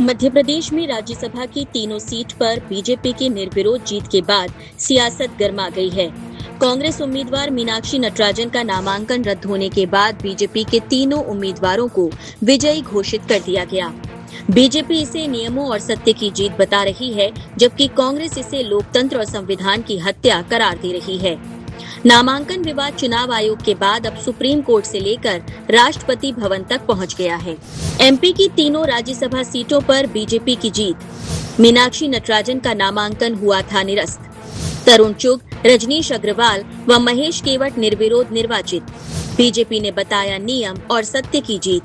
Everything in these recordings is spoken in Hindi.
मध्य प्रदेश में राज्यसभा की तीनों सीट पर बीजेपी की निर्विरोध जीत के बाद सियासत गर्मा गई है। कांग्रेस उम्मीदवार मीनाक्षी नटराजन का नामांकन रद्द होने के बाद बीजेपी के तीनों उम्मीदवारों को विजयी घोषित कर दिया गया। बीजेपी इसे नियमों और सत्य की जीत बता रही है, जबकि कांग्रेस इसे लोकतंत्र और संविधान की हत्या करार दे रही है। नामांकन विवाद चुनाव आयोग के बाद अब सुप्रीम कोर्ट से लेकर राष्ट्रपति भवन तक पहुंच गया है। एमपी की तीनों राज्यसभा सीटों पर बीजेपी की जीत। मीनाक्षी नटराजन का नामांकन हुआ था निरस्त। तरुण चुग, रजनीश अग्रवाल व महेश केवट निर्विरोध निर्वाचित। बीजेपी ने बताया नियम और सत्य की जीत।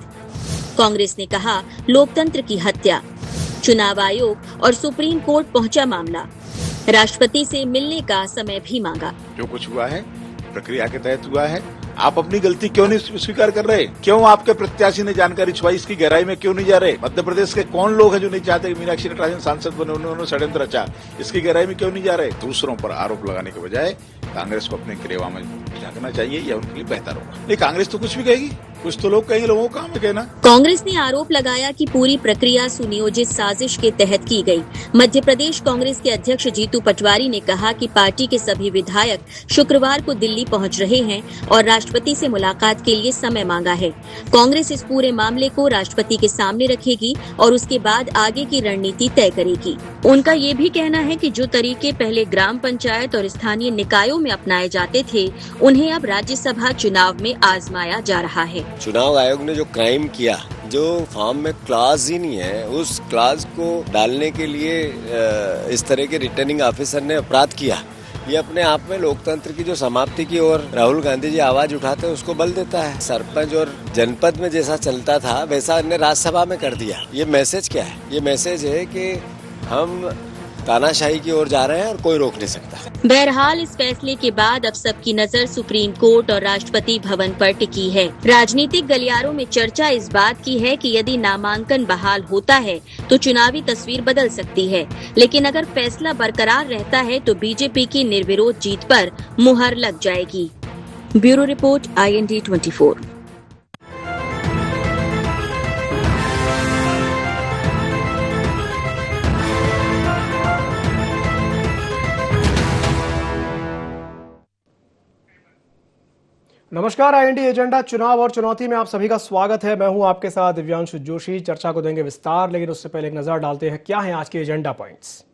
कांग्रेस ने कहा लोकतंत्र की हत्या। चुनाव आयोग और सुप्रीम कोर्ट पहुंचा मामला। राष्ट्रपति से मिलने का समय भी मांगा। जो कुछ हुआ है प्रक्रिया के तहत हुआ है। आप अपनी गलती क्यों नहीं स्वीकार कर रहे? क्यों आपके प्रत्याशी ने जानकारी छुपाई? इसकी गहराई में क्यों नहीं जा रहे? मध्य प्रदेश के कौन लोग हैं जो नहीं चाहते कि मीनाक्षी नटराजन सांसद बने? उन्होंने षड्यंत्र रचा, इसकी गहराई में क्यों नहीं जा रहे? दूसरों पर आरोप लगाने के बजाय कांग्रेस को अपने गिरेवा में झांकना चाहिए, या उनके लिए बेहतर होगा। नहीं, कांग्रेस तो कुछ भी कहेगी, कुछ तो लोग कहेंगे, लोगों को काम है कहना। कांग्रेस ने आरोप लगाया कि पूरी प्रक्रिया सुनियोजित साजिश के तहत की गई। मध्य प्रदेश कांग्रेस के अध्यक्ष जीतू पटवारी ने कहा कि पार्टी के सभी विधायक शुक्रवार को दिल्ली पहुंच रहे हैं और राष्ट्रपति से मुलाकात के लिए समय मांगा है। कांग्रेस इस पूरे मामले को राष्ट्रपति के सामने रखेगी और उसके बाद आगे की रणनीति तय करेगी। उनका ये भी कहना है कि जो तरीके पहले ग्राम पंचायत और स्थानीय निकायों में अपनाए जाते थे, उन्हें अब राज्यसभा चुनाव में आजमाया जा रहा है। चुनाव आयोग ने जो क्राइम किया, जो फॉर्म में क्लॉज ही नहीं है, उस क्लॉज को डालने के लिए इस तरह के रिटर्निंग ऑफिसर ने अपराध किया, ये अपने आप में लोकतंत्र की जो समाप्ति की ओर राहुल गांधी जी आवाज उठाते हैं उसको बल देता है। सरपंच और जनपद में जैसा चलता था वैसा इन्हें राज्यसभा में कर दिया। ये मैसेज क्या है? ये मैसेज है कि हम तानाशाही की ओर जा रहे हैं और कोई रोक नहीं सकता। बहरहाल इस फैसले के बाद अब सबकी नजर सुप्रीम कोर्ट और राष्ट्रपति भवन पर टिकी है। राजनीतिक गलियारों में चर्चा इस बात की है कि यदि नामांकन बहाल होता है तो चुनावी तस्वीर बदल सकती है, लेकिन अगर फैसला बरकरार रहता है तो बीजेपी की निर्विरोध जीत पर मुहर लग जाएगी। Bureau report IND 24। नमस्कार, IND एजेंडा चुनाव और चुनौती में आप सभी का स्वागत है। मैं हूं आपके साथ दिव्यांशु जोशी। चर्चा को देंगे विस्तार, लेकिन उससे पहले एक नजर डालते हैं क्या हैं आज के एजेंडा पॉइंट्स।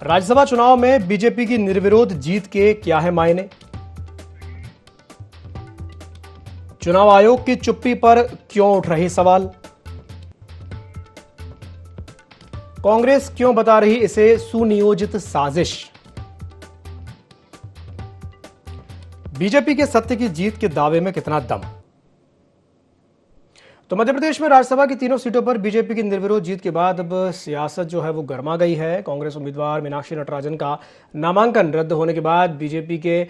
राज्यसभा चुनाव में बीजेपी की निर्विरोध जीत के क्या है मायने? चुनाव आयोग की चुप्पी पर क्यों उठ रहे सवाल? कांग्रेस क्यों बता रही इसे सुनियोजित साजिश? बीजेपी के सत्य की जीत के दावे में कितना दम? तो मध्य प्रदेश में राज्यसभा की तीनों सीटों पर बीजेपी की निर्विरोध जीत के बाद अब सियासत जो है वो गर्मा गई है। कांग्रेस उम्मीदवार मीनाक्षी नटराजन का नामांकन रद्द होने के बाद बीजेपी के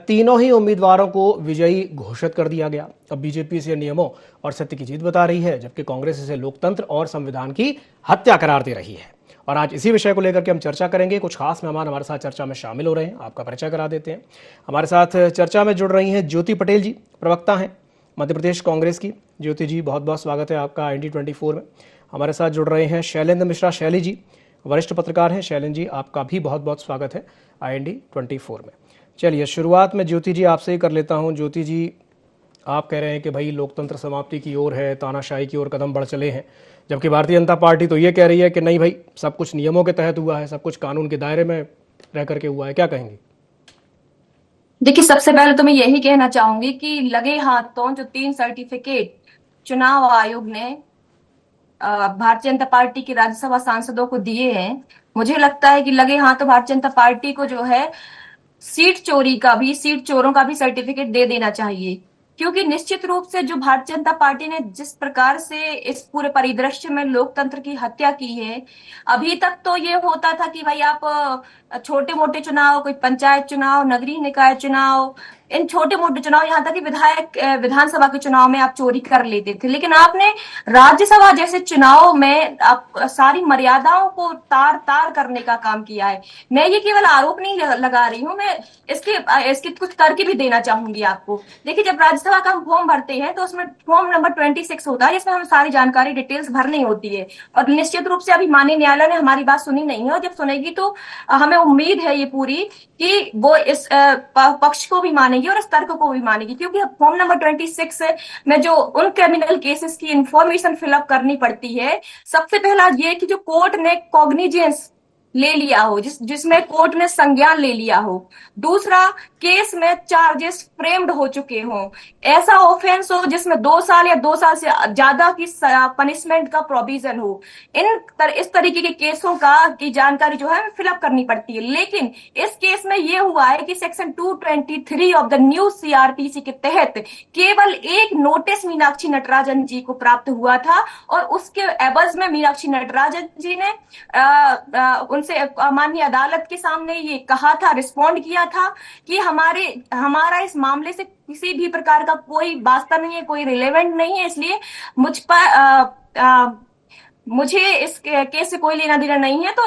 तीनों ही उम्मीदवारों को विजयी घोषित कर दिया गया। अब बीजेपी इसे नियमों और सत्य की जीत बता रही है, जबकि कांग्रेस इसे लोकतंत्र और संविधान की हत्या करार दे रही है। और आज इसी विषय को लेकर के हम चर्चा करेंगे। कुछ खास मेहमान हमारे साथ चर्चा में शामिल हो रहे हैं, आपका परिचय करा देते हैं। हमारे साथ चर्चा में जुड़ रही हैं ज्योति पटेल जी, प्रवक्ता हैं मध्य प्रदेश कांग्रेस की। ज्योति जी, बहुत बहुत स्वागत है आपका IND 24 में। हमारे साथ जुड़ रहे हैं शैलेंद्र मिश्रा शैली जी, वरिष्ठ पत्रकार हैं। शैलेंद्र जी, आपका भी बहुत बहुत स्वागत है IND 24 में। चलिए, शुरुआत में ज्योति जी आपसे ही कर लेता हूँ। ज्योति जी, आप कह रहे हैं कि भाई लोकतंत्र समाप्ति की ओर है, तानाशाही की ओर कदम बढ़ चले हैं, जबकि भारतीय जनता पार्टी तो ये कह रही है कि नहीं भाई, सब कुछ नियमों के तहत हुआ है, सब कुछ कानून के दायरे में रह करके हुआ है। क्या कहेंगे? देखिए, सबसे पहले तो मैं यही कहना चाहूंगी कि लगे हाथों जो 3 सर्टिफिकेट चुनाव आयोग ने भारतीय जनता पार्टी के राज्यसभा सांसदों को दिए हैं, मुझे लगता है कि लगे हाथों भारतीय जनता पार्टी को जो है सीट चोरों का भी सर्टिफिकेट दे देना चाहिए। क्योंकि निश्चित रूप से जो भारतीय जनता पार्टी ने जिस प्रकार से इस पूरे परिदृश्य में लोकतंत्र की हत्या की है, अभी तक तो ये होता था कि भाई आप छोटे मोटे चुनाव, कोई पंचायत चुनाव, नगरीय निकाय चुनाव, इन छोटे मोटे चुनाव, यहाँ तक कि विधानसभा के चुनाव में आप चोरी कर लेते थे, लेकिन आपने राज्यसभा जैसे चुनाव में आप सारी मर्यादाओं को तार तार करने का काम किया है। मैं ये केवल आरोप नहीं लगा रही हूँ, मैं इसके कुछ तर्क भी देना चाहूंगी आपको। देखिए, जब राज्यसभा का हम फॉर्म भरते हैं तो उसमें फॉर्म नंबर 26 होता है, जिसमें हमें सारी जानकारी डिटेल्स भरनी होती है। और निश्चित रूप से अभी माननीय न्यायालय ने हमारी बात सुनी नहीं है, और जब सुनेगी तो हमें उम्मीद है ये पूरी कि वो इस पक्ष को भी मानेगी और इस तर्क को भी मानेगी, क्योंकि फॉर्म नंबर 26 में जो उन क्रिमिनल केसेस की इंफॉर्मेशन फिलअप करनी पड़ती है, सबसे पहला ये कि जो कोर्ट ने कॉग्निजेंस ले लिया हो, जिसमें कोर्ट ने संज्ञान ले लिया हो। दूसरा, केस में चार्जेस फ्रेम्ड हो चुके हों, ऐसा ऑफेंस हो जिसमें 2 साल या 2 साल से ज्यादा की पनिशमेंट का प्रोविजन हो। इस तरीके के केसों की जानकारी जो है फिलअप करनी पड़ती है। लेकिन इस केस में यह हुआ है कि section 223 of the new CrPC के तहत केवल एक नोटिस मीनाक्षी नटराजन जी को प्राप्त हुआ था, और उसके एवज में मीनाक्षी नटराजन जी ने उनसे माननीय अदालत के सामने ये कहा था, रिस्पॉन्ड किया था कि हमारा इस मामले से किसी भी प्रकार का कोई वास्ता नहीं है, कोई रिलेवेंट नहीं है, इसलिए मुझे इस केस से कोई लेना देना नहीं है, तो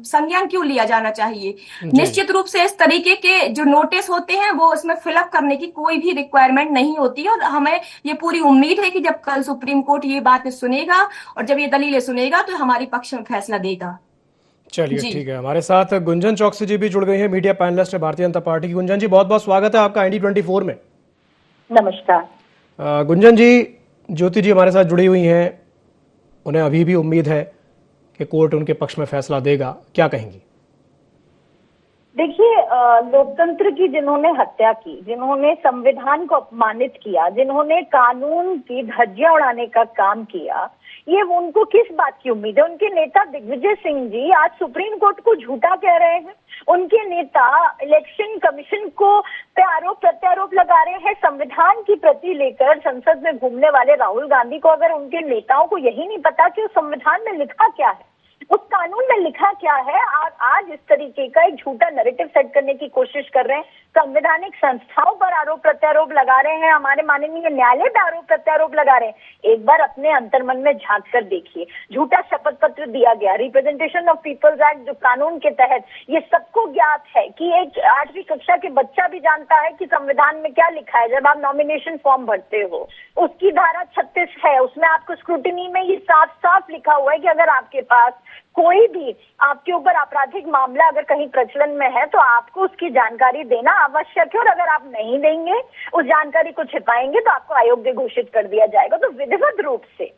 संज्ञान क्यों लिया जाना चाहिए। निश्चित रूप से इस तरीके के जो नोटिस होते हैं वो उसमें फिलअप करने की कोई भी रिक्वायरमेंट नहीं होती है, और हमें ये पूरी उम्मीद है कि जब कल सुप्रीम कोर्ट ये बात सुनेगा और जब ये दलीलें सुनेगा तो हमारी पक्ष में फैसला देगा। चलिए, ठीक है। हमारे साथ गुंजन चौकसी जी भी जुड़ गई हैं, मीडिया पैनलिस्ट है भारतीय जनता पार्टी की। गुंजन जी, बहुत बहुत स्वागत है आपका IND24 में। नमस्कार। गुंजन जी, ज्योति जी हमारे साथ जुड़ी हुई हैं, उन्हें अभी भी उम्मीद है कि कोर्ट उनके पक्ष में फैसला देगा, क्या कहेंगी? देखिए, लोकतंत्र की जिन्होंने हत्या की, जिन्होंने संविधान को अपमानित किया, जिन्होंने कानून की धज्जियां उड़ाने का काम किया, ये उनको किस बात की उम्मीद है? उनके नेता दिग्विजय सिंह जी आज सुप्रीम कोर्ट को झूठा कह रहे हैं। उनके नेता इलेक्शन कमीशन को पे आरोप प्रत्यारोप लगा रहे हैं। संविधान की प्रति लेकर संसद में घूमने वाले राहुल गांधी को अगर उनके नेताओं को यही नहीं पता कि उस संविधान में लिखा क्या है, उस कानून में लिखा क्या है, आज इस तरीके का एक झूठा नैरेटिव सेट करने की कोशिश कर रहे हैं। संवैधानिक संस्थाओं पर आरोप प्रत्यारोप लगा रहे हैं, हमारे माननीय न्यायालय पर आरोप प्रत्यारोप लगा रहे हैं। एक बार अपने अंतर्मन में झांक कर देखिए। झूठा शपथ पत्र दिया गया, रिप्रेजेंटेशन ऑफ पीपल्स एक्ट जो कानून के तहत, ये सबको ज्ञात है कि एक 8वीं कक्षा के बच्चा भी जानता है कि संविधान में क्या लिखा है। जब आप नॉमिनेशन फॉर्म भरते हो, उसकी धारा 36 है, उसमें आपको स्क्रूटिनी में ये साफ साफ लिखा हुआ है कि अगर आपके पास कोई भी आपके ऊपर आपराधिक मामला अगर कहीं प्रचलन में है तो आपको उसकी जानकारी देना आवश्यक है, और अगर आप नहीं देंगे, उस जानकारी को छिपाएंगे, तो आपको अयोग्य घोषित कर दिया जाएगा। तो विधिवत रूप से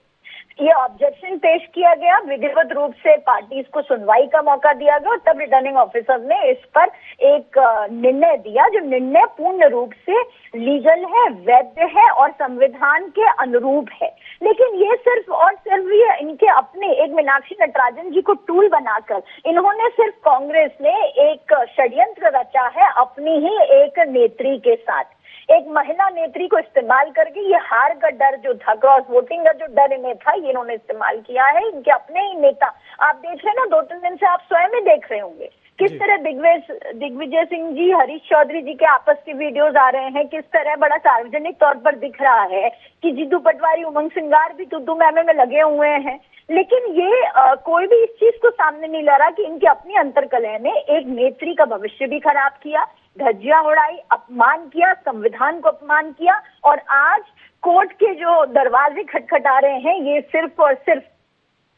ये ऑब्जेक्शन पेश किया गया, विधिवत रूप से पार्टीज को सुनवाई का मौका दिया गया, और तब रिटर्निंग ऑफिसर ने इस पर एक निर्णय दिया जो निर्णय पूर्ण रूप से लीगल है, वैध है और संविधान के अनुरूप है। लेकिन ये सिर्फ और सिर्फ ये इनके अपने एक मीनाक्षी नटराजन जी को टूल बनाकर इन्होंने सिर्फ कांग्रेस ने एक षड्यंत्र रचा है अपनी ही एक नेत्री के साथ। एक महिला नेत्री को इस्तेमाल करके ये हार का डर जो था, क्रॉस वोटिंग का जो डर इन्हें था, ये इन्होंने इस्तेमाल किया है। इनके अपने ही नेता, आप देख रहे हैं ना, 2-3 दिन से आप स्वयं ही देख रहे होंगे किस तरह दिग्विजय सिंह जी, हरीश चौधरी जी के आपस के वीडियोस आ रहे हैं, किस तरह बड़ा सार्वजनिक तौर पर दिख रहा है कि जीतू पटवारी, उमंग सिंगार भी तुद्दू मैमे में लगे हुए हैं। लेकिन ये कोई भी इस चीज को सामने नहीं ला रहा कि इनकी अपनी अंतर्कलह ने एक नेत्री का भविष्य भी खराब किया, धज्जियां उड़ाई, अपमान किया, संविधान को अपमान किया, और आज कोर्ट के जो दरवाजे खटखटा रहे हैं, ये सिर्फ और सिर्फ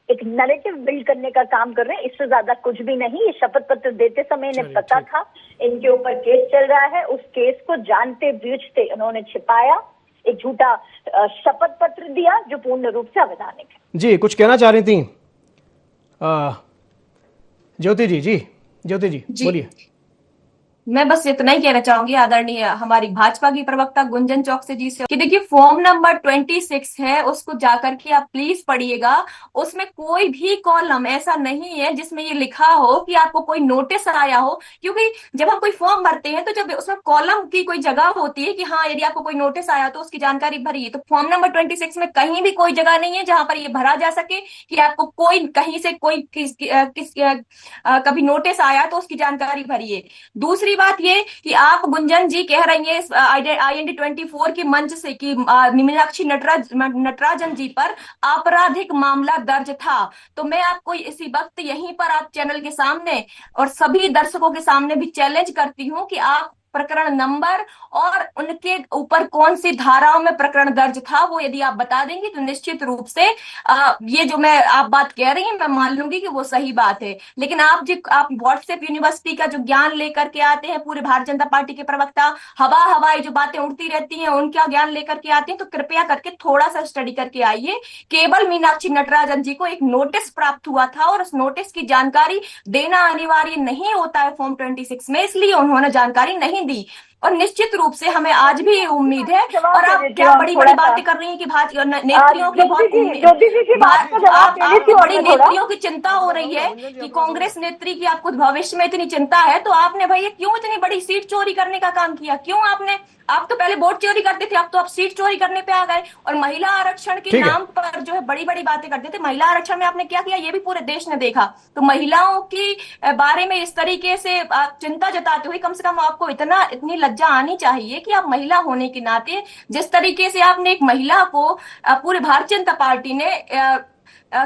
एक नैरेटिव बिल्ड करने का काम कर रहे हैं, इससे ज्यादा कुछ भी नहीं। ये शपथ पत्र देते समय इन्हें पता था इनके ऊपर केस चल रहा है, उस केस को जानते बूझते इन्होंने छिपाया, एक झूठा शपथ पत्र दिया जो पूर्ण रूप से अवैधानिक है। जी, कुछ कहना चाह रही थी ज्योति जी? जी ज्योति जी, बोलिए। मैं बस इतना ही कहना चाहूंगी आदरणीय हमारी भाजपा की प्रवक्ता गुंजन चौकसी जी से कि देखिए, फॉर्म नंबर 26 है, उसको जाकर के आप प्लीज पढ़िएगा। उसमें कोई भी कॉलम ऐसा नहीं है जिसमें ये लिखा हो कि आपको कोई नोटिस आया हो, क्योंकि जब हम कोई फॉर्म भरते हैं तो जब उसमें कॉलम की कोई जगह होती है कि हाँ, यदि आपको कोई नोटिस आया तो उसकी जानकारी भरिए। तो फॉर्म नंबर 26 में कहीं भी कोई जगह नहीं है जहां पर ये भरा जा सके कि आपको कोई कहीं से कोई कभी नोटिस आया तो उसकी जानकारी भरिए। दूसरी दूसरी बात ये कि आप गुंजन जी कह रही हैं IND24 की मंच से कि मीनाक्षी नटराजन जी पर आपराधिक मामला दर्ज था। तो मैं आपको इसी वक्त यहीं पर आप चैनल के सामने और सभी दर्शकों के सामने भी चैलेंज करती हूँ कि आप प्रकरण नंबर और उनके ऊपर कौन सी धाराओं में प्रकरण दर्ज था वो यदि आप बता देंगे तो निश्चित रूप से ये जो मैं आप बात कह रही हैं मैं मान लूंगी कि वो सही बात है। लेकिन आप व्हाट्सएप यूनिवर्सिटी का जो ज्ञान लेकर के आते हैं, पूरे भारतीय जनता पार्टी के प्रवक्ता हवाई जो बातें उड़ती रहती हैं उनका ज्ञान लेकर के आते हैं, तो कृपया करके थोड़ा सा स्टडी करके आइए। केवल मीनाक्षी नटराजन जी को एक नोटिस प्राप्त हुआ था और उस नोटिस की जानकारी देना अनिवार्य नहीं होता है फॉर्म 26 में, इसलिए उन्होंने जानकारी नहीं दी। और निश्चित रूप से हमें आज भी ये उम्मीद है। और आप क्या बड़ी बड़ी बातें कर रही हैं कि नेत्रियों की आपको बड़ी नेत्रियों की चिंता हो रही है कि कांग्रेस नेत्री की आपको भविष्य में इतनी चिंता है, तो आपने भैया क्यों इतनी बड़ी सीट चोरी करने का काम किया? क्यों आप तो पहले वोट चोरी करते थे, अब तो आप सीट चोरी करने पे आ गए और महिला आरक्षण के नाम पर जो है बड़ी बड़ी बातें करते थे। महिला आरक्षण में आपने क्या किया ये भी पूरे देश ने देखा। तो महिलाओं की बारे में इस तरीके से चिंता जताते हुए कम से कम आपको इतनी लज्जा आनी चाहिए कि आप महिला होने के नाते जिस तरीके से आपने एक महिला को पूरे भारतीय जनता पार्टी ने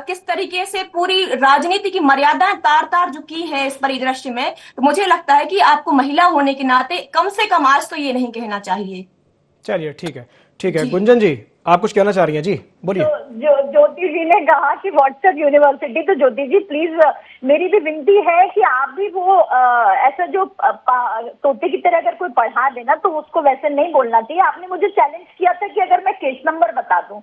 किस तरीके से पूरी राजनीति की मर्यादाएं तार जो की है इस परिदृश्य में, तो मुझे लगता है कि आपको महिला होने के नाते कम से कम आज तो ये नहीं कहना चाहिए। चलिए ठीक है गुंजन जी आप कुछ कहना चाह रही हैं? जी बोलिए। जो ज्योति जी ने कहा कि व्हाट्सएप यूनिवर्सिटी, तो ज्योति जी प्लीज मेरी भी विनती है कि आप भी वो ऐसा जो तोते की तरह अगर कोई पढ़ा देना तो उसको वैसे नहीं बोलना चाहिए। आपने मुझे चैलेंज किया था कि अगर मैं केस नंबर बता दूं,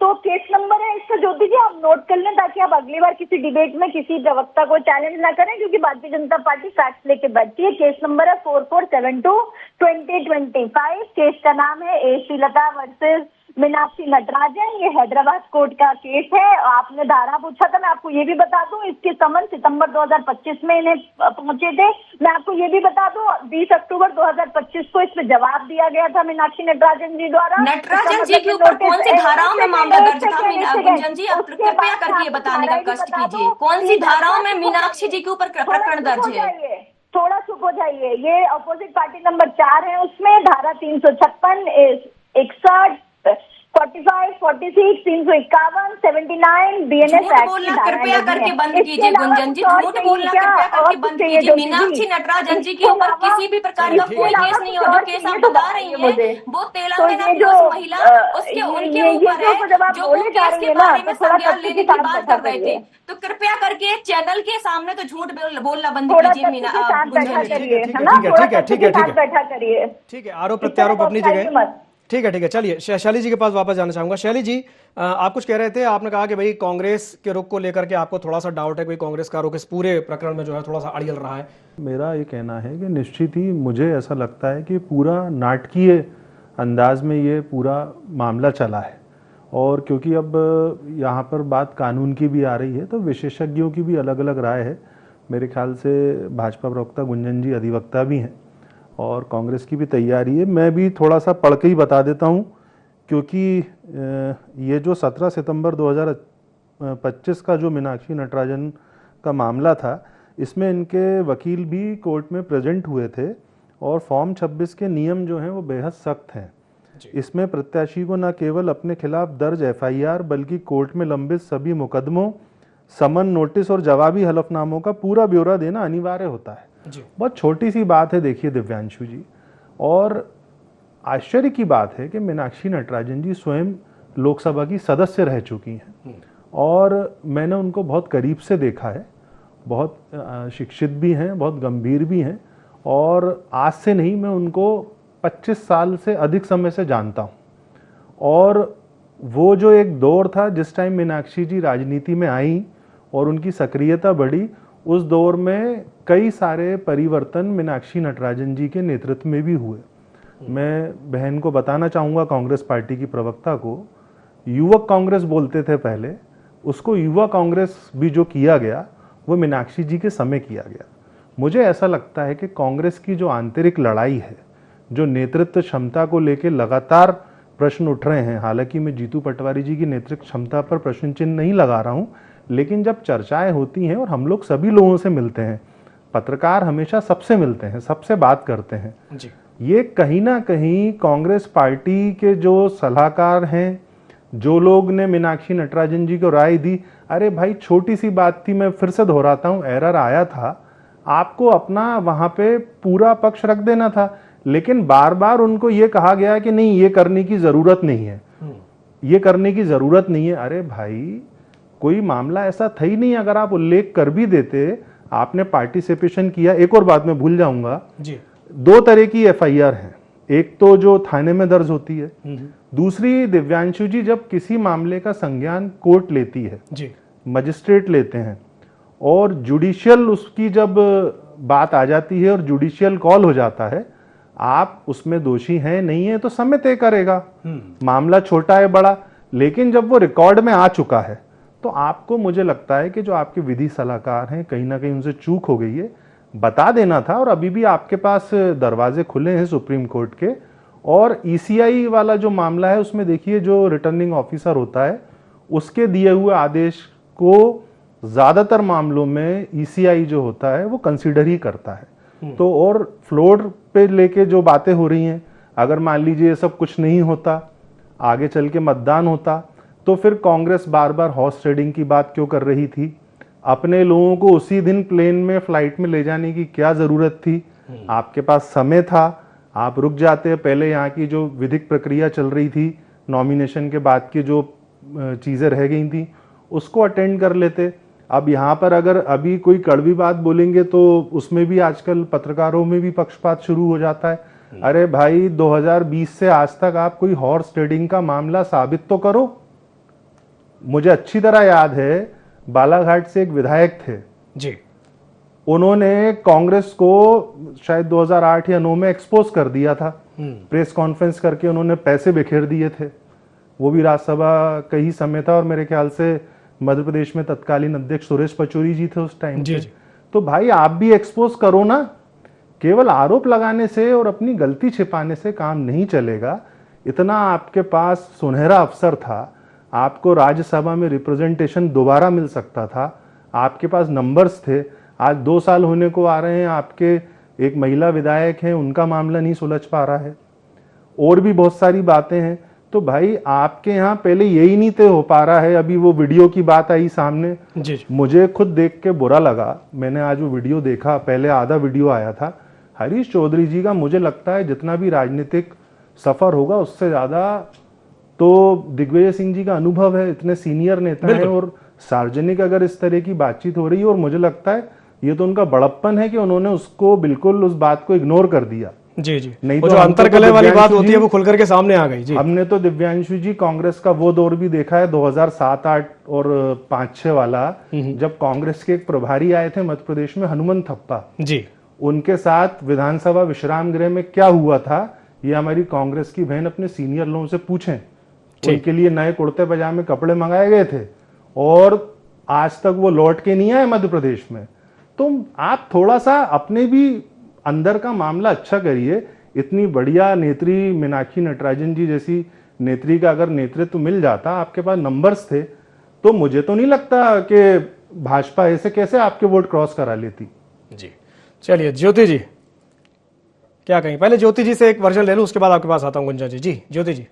तो केस नंबर है इसका ज्योति जी आप नोट कर लें ताकि आप अगली बार किसी डिबेट में किसी प्रवक्ता को चैलेंज ना करें, क्योंकि भारतीय जनता पार्टी फैक्ट्स लेके बैठती है। केस नंबर है 4472/2025। केस का नाम है ए श्रीलता वर्सेस मीनाक्षी नटराजन। ये हैदराबाद कोर्ट का केस है। आपने धारा पूछा था, मैं आपको ये भी बता दूं इसके समन सितंबर 2025 में इन्हें पहुंचे थे। मैं आपको ये भी बता दूं 20 अक्टूबर 2025 को इस पे जवाब दिया गया था मीनाक्षी नटराजन जी द्वारा। नटराजन जी के ऊपर कौन सी धाराओं में मामला दर्ज था? गुंजन जी आप कृपया करके बताने का कष्ट कीजिए, कौन सी धाराओं में मीनाक्षी जी के ऊपर प्रकरण दर्ज है? थोड़ा चुप हो जाइए। ये अपोजिट पार्टी नंबर 4 है, उसमें धारा 356, 61, 45, 46, 351, 79 BNS एक्ट की कृपया करके बंद कीजिए गुंजन जी, झूठ बोलना कृपया करके बंद कीजिए। मीनाक्षी नटराजन जी के ऊपर किसी भी प्रकार का कोई केस नहीं हो। जो केस आप बता रही हैं वो तेलंगाना की उस महिला उनके ऊपर है जो वो केस के बारे में संज्ञान लेने की बात कर रहे थे। तो कृपया करके चैनल के सामने तो झूठ बोलना बंद कीजिए। ठीक है आरोप प्रत्यारोप अपनी जगह। ठीक है चलिए शैली जी के पास वापस जाना चाहूंगा। शैली जी आप कुछ कह रहे थे, आपने कहा कि भाई कांग्रेस के रुख को लेकर के आपको थोड़ा सा डाउट है, कोई कांग्रेस का रुख इस पूरे प्रकरण में जो है थोड़ा सा अड़ियल रहा है। मेरा ये कहना है कि निश्चित ही मुझे ऐसा लगता है कि पूरा नाटकीय अंदाज में ये पूरा मामला चला है, और क्योंकि अब यहाँ पर बात कानून की भी आ रही है तो विशेषज्ञों की भी अलग अलग राय है। मेरे ख्याल से भाजपा प्रवक्ता गुंजन जी अधिवक्ता भी हैं और कांग्रेस की भी तैयारी है। मैं भी थोड़ा सा पढ़ के ही बता देता हूं, क्योंकि ये जो 17 सितंबर 2025 का जो मीनाक्षी नटराजन का मामला था, इसमें इनके वकील भी कोर्ट में प्रेजेंट हुए थे और फॉर्म 26 के नियम जो हैं वो बेहद सख्त हैं। इसमें प्रत्याशी को न केवल अपने खिलाफ दर्ज FIR बल्कि कोर्ट में लंबित सभी मुकदमों, समन, नोटिस और जवाबी हलफनामों का पूरा ब्यौरा देना अनिवार्य होता है। बहुत छोटी सी बात है देखिए दिव्यांशु जी, और आश्चर्य की बात है कि मीनाक्षी नटराजन जी स्वयं लोकसभा की सदस्य रह चुकी हैं और मैंने उनको बहुत करीब से देखा है। बहुत शिक्षित भी हैं, बहुत गंभीर भी हैं, और आज से नहीं मैं उनको 25 साल से अधिक समय से जानता हूं। और वो जो एक दौर था जिस टाइम मीनाक्षी जी राजनीति में आई और उनकी सक्रियता बढ़ी, उस दौर में कई सारे परिवर्तन मीनाक्षी नटराजन जी के नेतृत्व में भी हुए। मैं बहन को बताना चाहूँगा, कांग्रेस पार्टी की प्रवक्ता को, युवक कांग्रेस बोलते थे पहले, उसको युवा कांग्रेस भी जो किया गया वो मीनाक्षी जी के समय किया गया। मुझे ऐसा लगता है कि कांग्रेस की जो आंतरिक लड़ाई है, जो नेतृत्व क्षमता को लेकर लगातार प्रश्न उठ रहे हैं, हालांकि मैं जीतू पटवारी जी की नेतृत्व क्षमता पर प्रश्न चिन्ह नहीं लगा रहा हूं, लेकिन जब चर्चाएं होती हैं और हम लोग सभी लोगों से मिलते हैं पत्रकार हमेशा सबसे मिलते हैं, सबसे बात करते हैं जी। ये कहीं ना कहीं कांग्रेस पार्टी के जो सलाहकार हैं, जो लोग ने मीनाक्षी नटराजन जी को राय दी, अरे भाई छोटी सी बात थी, मैं फिर से दोहराता हूं, एरर आया था, आपको अपना वहां पे पूरा पक्ष रख देना था। लेकिन बार बार उनको ये कहा गया कि नहीं ये करने की जरूरत नहीं है, ये करने की जरूरत नहीं है। अरे भाई कोई मामला ऐसा था ही नहीं, अगर आप उल्लेख कर भी देते, आपने पार्टिसिपेशन किया। एक और बात मैं भूल जाऊंगा जी। 2 तरह की एफआईआर है, एक तो जो थाने में दर्ज होती है, दूसरी दिव्यांशु जी जब किसी मामले का संज्ञान कोर्ट लेती है जी, मजिस्ट्रेट लेते हैं, और जुडिशियल उसकी जब बात आ जाती है और जुडिशियल कॉल हो जाता है, आप उसमें दोषी हैं नहीं है तो समय तय करेगा, मामला छोटा है बड़ा। लेकिन जब वो रिकॉर्ड में आ चुका है तो आपको, मुझे लगता है कि जो आपके विधि सलाहकार हैं, कहीं ना कहीं उनसे चूक हो गई है, बता देना था। और अभी भी आपके पास दरवाजे खुले हैं सुप्रीम कोर्ट के। और ईसीआई वाला जो मामला है उसमें देखिए, जो रिटर्निंग ऑफिसर होता है उसके दिए हुए आदेश को ज्यादातर मामलों में ईसीआई जो होता है वो कंसीडर ही करता है। तो और फ्लोर पे लेके जो बातें हो रही हैं, अगर मान लीजिए ये सब कुछ नहीं होता, आगे चल के मतदान होता, तो फिर कांग्रेस बार बार हॉर्स ट्रेडिंग की बात क्यों कर रही थी? अपने लोगों को उसी दिन प्लेन में, फ्लाइट में ले जाने की क्या जरूरत थी? आपके पास समय था, आप रुक जाते। पहले यहाँ की जो विधिक प्रक्रिया चल रही थी, नॉमिनेशन के बाद की जो चीजें रह गई थी, उसको अटेंड कर लेते। अब यहाँ पर अगर अभी कोई कड़वी बात बोलेंगे तो उसमें भी आजकल पत्रकारों में भी पक्षपात शुरू हो जाता है। अरे भाई 2020 से आज तक आप कोई हॉर्स ट्रेडिंग का मामला साबित तो करो। मुझे अच्छी तरह याद है, बालाघाट से एक विधायक थे जी, उन्होंने कांग्रेस को शायद 2008 या 9 में एक्सपोज कर दिया था। प्रेस कॉन्फ्रेंस करके उन्होंने पैसे बिखेर दिए थे। वो भी राज्यसभा का ही समय था और मेरे ख्याल से मध्य प्रदेश में तत्कालीन अध्यक्ष सुरेश पचौरी जी थे उस टाइम पे। तो भाई आप भी एक्सपोज करो ना। केवल आरोप लगाने से और अपनी गलती छिपाने से काम नहीं चलेगा। इतना आपके पास सुनहरा अवसर था, आपको राज्यसभा में रिप्रेजेंटेशन दोबारा मिल सकता था, आपके पास नंबर्स थे। आज 2 साल होने को आ रहे हैं, आपके एक महिला विधायक हैं, उनका मामला नहीं सुलझ पा रहा है, और भी बहुत सारी बातें हैं। तो भाई आपके यहाँ पहले यही नहीं तय हो पा रहा है। अभी वो वीडियो की बात आई सामने जी। मुझे खुद देख के बुरा लगा। मैंने आज वो वीडियो देखा, पहले आधा वीडियो आया था। हरीश चौधरी जी का मुझे लगता है जितना भी राजनीतिक सफर होगा उससे ज्यादा तो दिग्विजय सिंह जी का अनुभव है। इतने सीनियर नेता हैं और सार्वजनिक अगर इस तरह की बातचीत हो रही है, और मुझे लगता है ये तो उनका बड़प्पन है कि उन्होंने उसको बिल्कुल उस बात को इग्नोर कर दिया। जी जी, नहीं वो तो जो अंतर्कलह वाली बात होती है वो खुल करके सामने आ गई। जी, हमने तो दिव्यांशु जी कांग्रेस का वो दौर भी देखा है 2007-8 और 5-6 वाला, जब कांग्रेस के एक प्रभारी आए थे मध्य प्रदेश में, हनुमंत थप्पा जी, उनके साथ विधानसभा विश्राम गृह में क्या हुआ था, ये हमारी कांग्रेस की बहन अपने सीनियर लोगों से पूछें। उनके लिए नए कुर्ते पजामे कपड़े मंगाए गए थे और आज तक वो लौट के नहीं आए मध्य प्रदेश में। तो आप थोड़ा सा अपने भी अंदर का मामला अच्छा करिए। इतनी बढ़िया नेत्री मीनाक्षी नटराजन जी जैसी नेत्री का अगर नेतृत्व मिल जाता, आपके पास नंबर्स थे, तो मुझे तो नहीं लगता कि भाजपा ऐसे कैसे आपके वोट क्रॉस करा लेती। जी, चलिए ज्योति जी क्या कहें? पहले ज्योति जी से एक वर्जन ले लूं, उसके बाद आपके पास आता हूं गुंजा जी। जी ज्योति जी।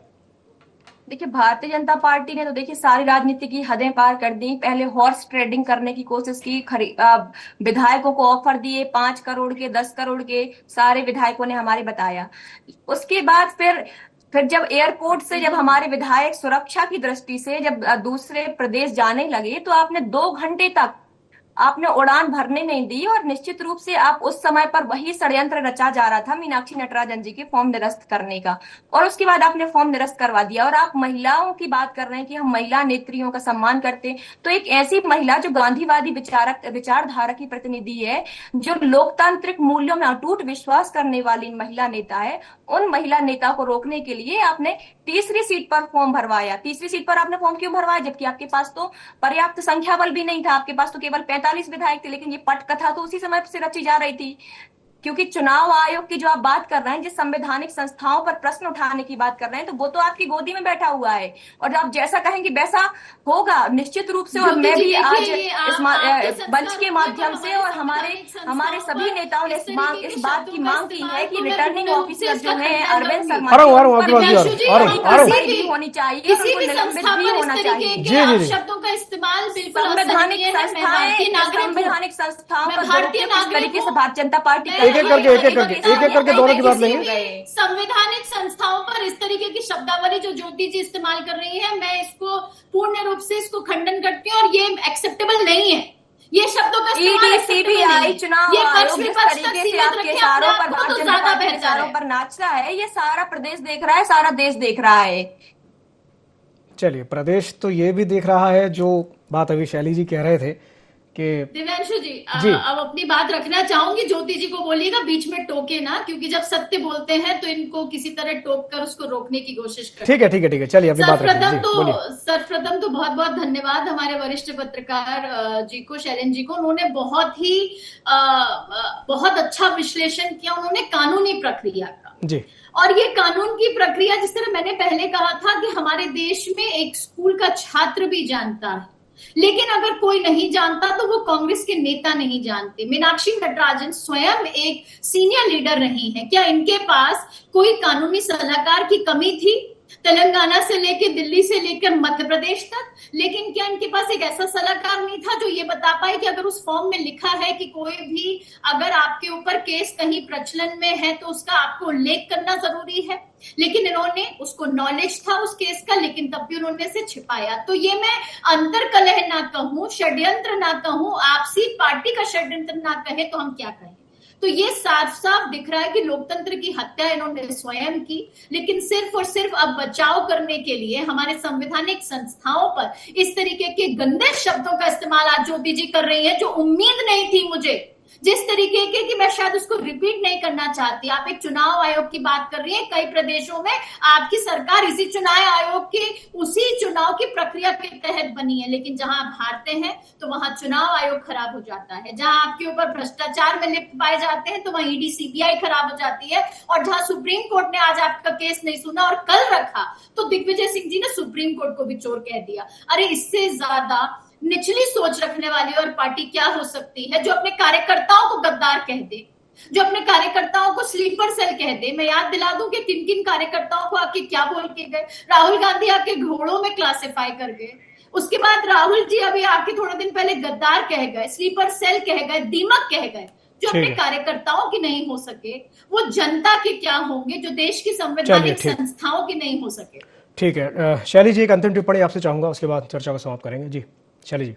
देखिए, भारतीय जनता पार्टी ने तो देखिए सारी राजनीति की हदें पार कर दी। पहले हॉर्स ट्रेडिंग करने की कोशिश की, विधायकों को ऑफर दिए 5 करोड़ के, 10 करोड़ के, सारे विधायकों ने हमारे बताया। उसके बाद फिर जब एयरपोर्ट से जब हमारे विधायक सुरक्षा की दृष्टि से जब दूसरे प्रदेश जाने लगे, तो आपने 2 घंटे तक आपने उड़ान भरने नहीं दी। और निश्चित रूप से आप उस समय पर वही षड्यंत्र रचा जा रहा था मीनाक्षी नटराजन जी के फॉर्म निरस्त करने का, और उसके बाद आपने फॉर्म निरस्त करवा दिया। और आप महिलाओं की बात कर रहे हैं कि हम महिला नेत्रियों का सम्मान करते हैं, तो एक ऐसी महिला जो गांधीवादी विचारधारा की प्रतिनिधि है, जो लोकतांत्रिक मूल्यों में अटूट विश्वास करने वाली महिला नेता है, उन महिला नेता को रोकने के लिए आपने तीसरी सीट पर फॉर्म भरवाया। तीसरी सीट पर आपने फॉर्म क्यों भरवाया, जबकि आपके पास तो पर्याप्त संख्या बल भी नहीं था, आपके पास तो केवल 45 विधायक थे। लेकिन ये पटकथा तो उसी समय से रची जा रही थी। क्योंकि चुनाव आयोग की जो आप बात कर रहे हैं, जिस संवैधानिक संस्थाओं पर प्रश्न उठाने की बात कर रहे हैं, तो वो तो आपकी गोदी में बैठा हुआ है और आप जैसा कहेंगे वैसा होगा निश्चित रूप से। और मैं भी आज इस मंच के माध्यम से और हमारे सभी नेताओं ने इस बात की मांग की है कि रिटर्निंग ऑफिसर जो है अरविंद शर्मा होनी चाहिए, उनको निलंबित भी होना चाहिए। शब्दों का इस्तेमाल बिल्कुल संवैधानिक संस्थाओं पर भारतीय तरीके से भारतीय जनता पार्टी एक एक करके दोनों की बात लेंगे। संवैधानिक संस्थाओं पर इस तरीके की शब्दावली जो ज्योति जी इस्तेमाल कर रही है, मैं इसको पूर्ण रूप से इसको खंडन करती हूँ और ये एक्सेप्टेबल नहीं है। ये शब्दों का सीबीआई चुनाव आयोग जिस तरीके से आपके इशारों पर भारतीय जनता पार्टी के इशारों पर नाचता है, ये सारा प्रदेश देख रहा है, सारा देश देख रहा है। चलिए, प्रदेश तो ये भी देख रहा है, जो बात अभी शैली जी कह रहे थे कि दिव्यांशु जी, अब अपनी बात रखना चाहूंगी। ज्योति जी को बोलिएगा बीच में टोके ना, क्योंकि जब सत्य बोलते हैं तो इनको किसी तरह टोक कर उसको रोकने की कोशिश करते हैं। ठीक है, चलिए अपनी बात रखिए। सर्वप्रथम तो बहुत बहुत धन्यवाद हमारे वरिष्ठ पत्रकार जी को, शैलेन जी को। उन्होंने बहुत अच्छा विश्लेषण किया उन्होंने कानूनी प्रक्रिया का जी। और ये कानून की प्रक्रिया, जिस तरह मैंने पहले कहा था कि हमारे देश में एक स्कूल का छात्र भी जानता है, लेकिन अगर कोई नहीं जानता तो वो कांग्रेस के नेता नहीं जानते। मीनाक्षी नटराजन स्वयं एक सीनियर लीडर रही हैं। क्या इनके पास कोई कानूनी सलाहकार की कमी थी? तेलंगाना से लेकर दिल्ली से लेकर मध्य प्रदेश तक। लेकिन क्या इनके पास एक ऐसा सलाहकार नहीं था जो ये बता पाए कि अगर उस फॉर्म में लिखा है कि कोई भी अगर आपके ऊपर केस कहीं प्रचलन में है तो उसका आपको उल्लेख करना जरूरी है? लेकिन इन्होंने, उसको नॉलेज था उस केस का, लेकिन तब भी उन्होंने इसे छिपाया। तो ये मैं अंतर कलह ना कहूं, षड्यंत्र ना कहूं, आपसी पार्टी का षड्यंत्र ना कहे तो हम क्या कहें? तो ये साफ साफ दिख रहा है कि लोकतंत्र की हत्या इन्होंने स्वयं की, लेकिन सिर्फ और सिर्फ अब बचाव करने के लिए हमारे संवैधानिक संस्थाओं पर इस तरीके के गंदे शब्दों का इस्तेमाल आज ज्योति जी कर रही है, जो उम्मीद नहीं थी मुझे, जिस तरीके के कि मैं शायद उसको रिपीट नहीं करना चाहती। आप एक चुनाव आयोग की बात कर रही है, कई प्रदेशों में आपकी सरकार इसी चुनाव आयोग के उसी चुनाव की प्रक्रिया के तहत बनी है, लेकिन जहां आप हारते हैं तो वहां चुनाव आयोग खराब हो जाता है। जहां आपके ऊपर भ्रष्टाचार में लिप्त पाए जाते हैं तो वहां ईडी सीबीआई खराब हो जाती है। और जहां सुप्रीम कोर्ट ने आज आपका केस नहीं सुना और कल रखा तो दिग्विजय सिंह जी ने सुप्रीम कोर्ट को भी चोर कह दिया। अरे इससे ज्यादा निचली सोच रखने वाली और पार्टी क्या हो सकती है, जो अपने कार्यकर्ताओं को गद्दार कह दे, जो अपने कार्यकर्ताओं को स्लीपर सेल कह दे। मैं याद दिला दूं कि किन किन कार्यकर्ताओं को आके क्या बोल के गए। राहुल गांधी आके घोड़ों में क्लासिफाई कर गए, उसके बाद राहुल जी अभी आके थोड़े दिन पहले गद्दार कह गए, स्लीपर सेल कह गए, दीमक कह गए। जो अपने कार्यकर्ताओं की नहीं हो सके वो जनता के क्या होंगे, जो देश की संवैधानिक संस्थाओं की नहीं हो सके। ठीक है, शैली जी एक अंतिम टिप्पणी आपसे चाहूंगा, उसके बाद चर्चा को समाप्त करेंगे। जी शैली जी।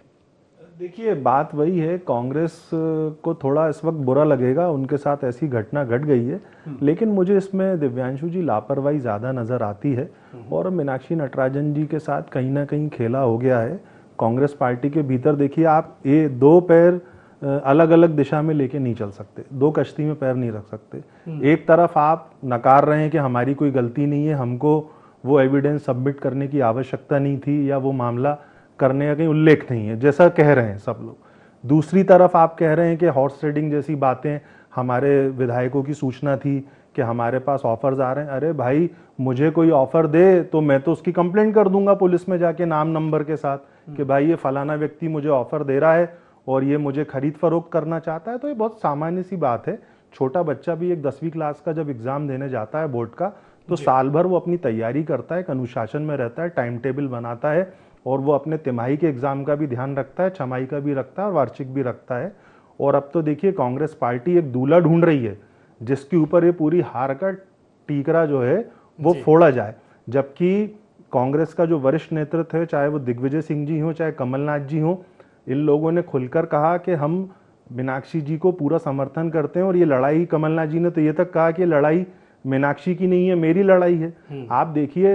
देखिए, बात वही है, कांग्रेस को थोड़ा इस वक्त बुरा लगेगा, उनके साथ ऐसी घटना घट गई है, लेकिन मुझे इसमें दिव्यांशु जी लापरवाही ज़्यादा नज़र आती है और मीनाक्षी नटराजन जी के साथ कहीं ना कहीं खेला हो गया है कांग्रेस पार्टी के भीतर। देखिए, आप ये दो पैर अलग अलग दिशा में लेके नहीं चल सकते, दो कश्ती में पैर नहीं रख सकते। एक तरफ आप नकार रहे हैं कि हमारी कोई गलती नहीं है, हमको वो एविडेंस सबमिट करने की आवश्यकता नहीं थी या वो मामला करने का कहीं उल्लेख नहीं है, जैसा कह रहे हैं सब लोग। दूसरी तरफ आप कह रहे हैं कि हॉर्स ट्रेडिंग जैसी बातें, हमारे विधायकों की सूचना थी कि हमारे पास ऑफर्स आ रहे हैं। अरे भाई, मुझे कोई ऑफर दे तो मैं तो उसकी कंप्लेंट कर दूंगा पुलिस में जाके नाम नंबर के साथ कि भाई ये फलाना व्यक्ति मुझे ऑफर दे रहा है और ये मुझे खरीद फरोख्त करना चाहता है। तो ये बहुत सामान्य सी बात है। छोटा बच्चा भी एक 10वीं क्लास का जब एग्जाम देने जाता है बोर्ड का, तो साल भर वो अपनी तैयारी करता है, एक अनुशासन में रहता है, टाइम टेबल बनाता है और वो अपने तिमाही के एग्जाम का भी ध्यान रखता है, छमाही का भी रखता है और वार्षिक भी रखता है। और अब तो देखिए, कांग्रेस पार्टी एक दूल्हा ढूंढ रही है जिसके ऊपर ये पूरी हार का टीकरा जो है वो फोड़ा जाए। जबकि कांग्रेस का जो वरिष्ठ नेतृत्व है, चाहे वो दिग्विजय सिंह जी हो चाहे कमलनाथ जी हो, इन लोगों ने खुलकर कहा कि हम मीनाक्षी जी को पूरा समर्थन करते हैं। और ये लड़ाई, कमलनाथ जी ने तो ये तक कहा कि लड़ाई मीनाक्षी की नहीं है, मेरी लड़ाई है। आप देखिए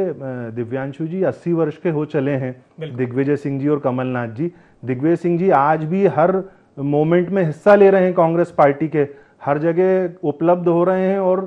दिव्यांशु जी 80 वर्ष के हो चले हैं, दिग्विजय सिंह जी और कमलनाथ जी। दिग्विजय सिंह जी आज भी हर मोमेंट में हिस्सा ले रहे हैं कांग्रेस पार्टी के, हर जगह उपलब्ध हो रहे हैं और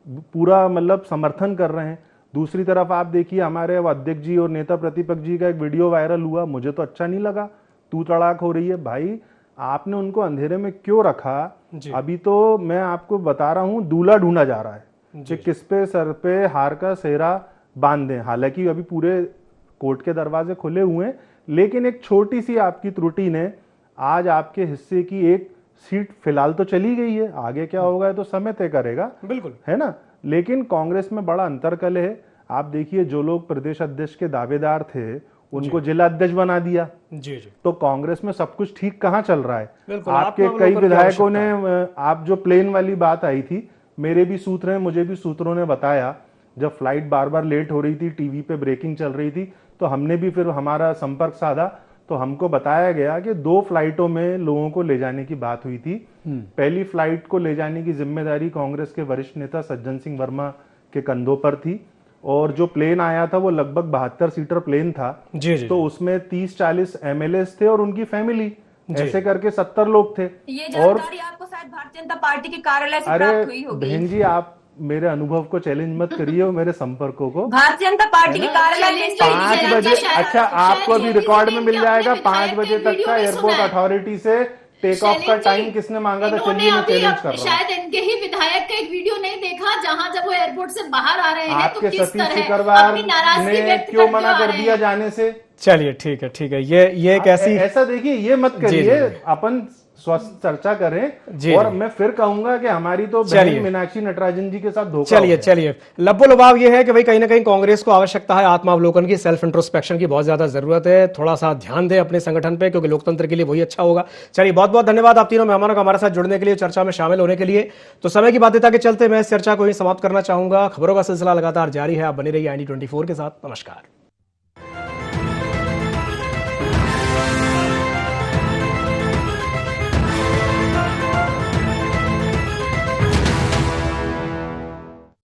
पूरा मतलब समर्थन कर रहे हैं। दूसरी तरफ आप देखिए, हमारे अध्यक्ष जी और नेता प्रतिपक्ष जी का एक वीडियो वायरल हुआ, मुझे तो अच्छा नहीं लगा, तू तड़ाक हो रही है। भाई आपने उनको अंधेरे में क्यों रखा? जी। अभी तो मैं आपको बता रहा हूं, दूल्हा ढूंढा जा रहा है जी। कि किस पे सर पे हार का सेहरा बांध दें। हालांकि अभी पूरे कोर्ट के दरवाजे खुले हुए हैं, लेकिन एक छोटी सी आपकी त्रुटि ने आज आपके हिस्से की एक सीट फिलहाल तो चली गई है, आगे क्या होगा तो समय तय करेगा, बिल्कुल, है ना। लेकिन कांग्रेस में बड़ा अंतरकलह है। आप देखिए, जो लोग प्रदेश अध्यक्ष के दावेदार थे उनको जिला अध्यक्ष बना दिया। जी जी, तो कांग्रेस में सब कुछ ठीक कहां चल रहा है? बिल्कुल, आपके आत्मावलोकन कई की विधायकों आवश्यकता ने, आप जो प्लेन वाली बात आई थी, मेरे भी सूत्र हैं, मुझे भी सूत्रों ने बताया, जब फ्लाइट बार बार लेट हो रही थी, टीवी पे ब्रेकिंग चल रही थी, तो हमने भी फिर हमारा संपर्क साधा, तो हमको बताया गया कि 2 फ्लाइटों में लोगों को ले जाने की बात हुई थी। पहली फ्लाइट को ले जाने की जिम्मेदारी कांग्रेस के वरिष्ठ नेता सज्जन सिंह वर्मा के कंधों पर थी, और जो प्लेन आया था वो लगभग 72 सीटर प्लेन था। जी जी, तो उसमें 30-40 एमएलएस थे और उनकी फैमिली, ऐसे करके 70 लोग थे। ये और जानकारी आपको शायद भारतीय जनता पार्टी के कार्यालय से अरे प्राप्त हुई होगी। बहन जी, आप मेरे अनुभव को चैलेंज मत करिए और मेरे संपर्कों को। भारतीय जनता पार्टी के कार्यालय में 5 बजे, अच्छा आपको अभी रिकॉर्ड में मिल जाएगा, 5 बजे तक का एयरपोर्ट अथॉरिटी से टेक ऑफ का टाइम किसने मांगा था? चलिए मैं चैलेंज कर रहा हूँ। शायद इनके ही विधायक का एक वीडियो नहीं देखा, जहां जब वो एयरपोर्ट से बाहर आ रहे हैं तो आपके किस सतीश तरह सिकरवार अपनी नाराजगी ने व्यक्त क्यों करते मना आ कर रहे दिया हैं। जाने से? चलिए ठीक है, ये एक ऐसी, ऐसा देखिए, ये मत जी, करिए, जी, जी। अपन स्वस्थ चर्चा करें। जी, और जी। मैं फिर कहूंगा कि हमारी तो चलिए। बहन मीनाक्षी नटराजन जी के साथ धोखा हो गया। चलिए लब्बो लुभाव ये है कि भाई कहीं ना कहीं कांग्रेस को आवश्यकता है आत्मावलोकन की, सेल्फ इंट्रोस्पेक्शन की बहुत ज्यादा जरूरत है। थोड़ा सा ध्यान दें अपने संगठन पे, क्योंकि लोकतंत्र के लिए वही अच्छा होगा। चलिए, बहुत बहुत धन्यवाद आप तीनों मेहमानों का हमारे साथ जुड़ने के लिए, चर्चा में शामिल होने के लिए। तो समय की बाध्यता के चलते मैं इस चर्चा को यही समाप्त करना चाहूंगा। खबरों का सिलसिला लगातार जारी है, आप बने रहिए IND24 के साथ। नमस्कार।